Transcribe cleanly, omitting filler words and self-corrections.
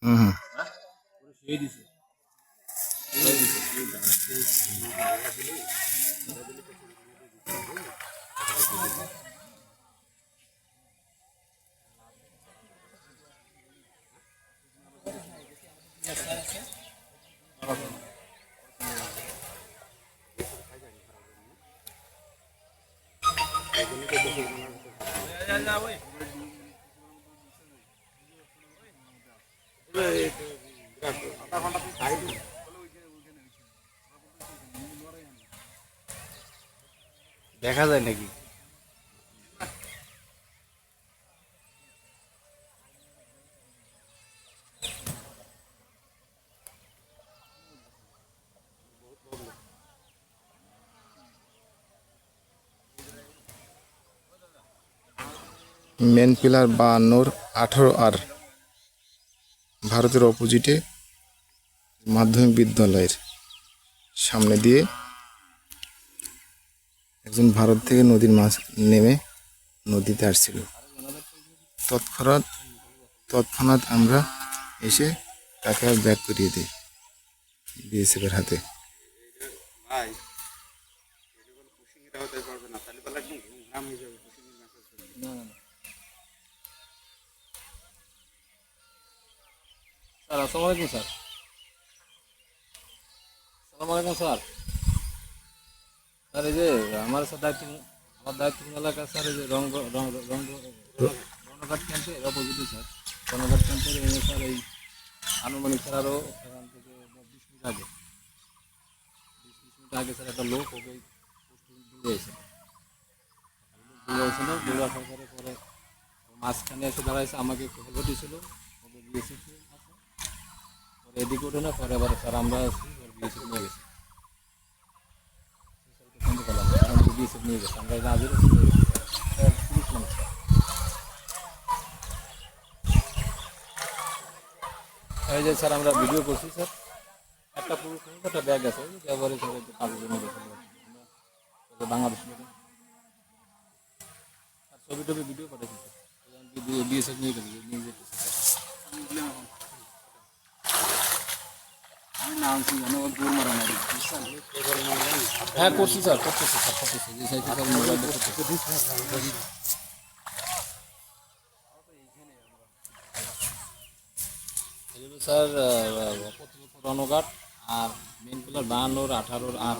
হুম হুম। দেখা যায় নাকি? মেন পিলার 52 18 আর ভারতের অপোজিটে মাধ্যমিক বিদ্যালয়ের সামনে দিয়ে একজন ভারত থেকে নদীর মাছ নেমে নদীতে আসছিল। তৎক্ষণাৎ আমরা এসে তাকে ব্যাক করিয়ে দিই বিএসএফের হাতে। স্যার আসসালামু আলাইকুম স্যার। আসসালামু আলাইকুম স্যার। স্যার এই যে আমার দায়িত্বহীন এলাকা স্যার, এই যে রণঘাট ক্যাম্পে অপোজিটে স্যার, রণঘাট ক্যাম্পের স্যার এই আনুমানিক স্যার আরও এখান থেকে 20 মিনিট আগে 20-20 মিনিট আগে স্যার একটা লোক ওকে দূরে এসে দূরে আসার পরে মাঝখানে এসে দাঁড়াইছে, আমাকে একটু হেল্প দিয়েছিল, ওকে বিএসএফ আছে পরে এদিকে ওঠে না, পরে আবার স্যার আমরা আসি বিএসএফ নিয়ে গেছি, শুনতে পেলাম বিএসএফ নিয়ে গেছে, আমরা রাজি নিয়ে গেছি স্যার 30 মিনিট। এই যে স্যার আমরা ভিডিও করছি স্যার, একটা পুরুষ মানুষ একটা ব্যাগ আছে ব্যবহারে স্যার একটু কাজের জন্য গেছে আমরা বাংলাদেশ থেকে আর ছবি টবি ভিডিও পাঠাচ্ছি স্যার, বিএসএফ নিয়ে গেছে নিয়ে যেতেছে স্যার। হ্যাঁ করছি স্যার, করতেছি যে cycle sir mobile sir Ranaghat আর মেন পিলার 52 18 আর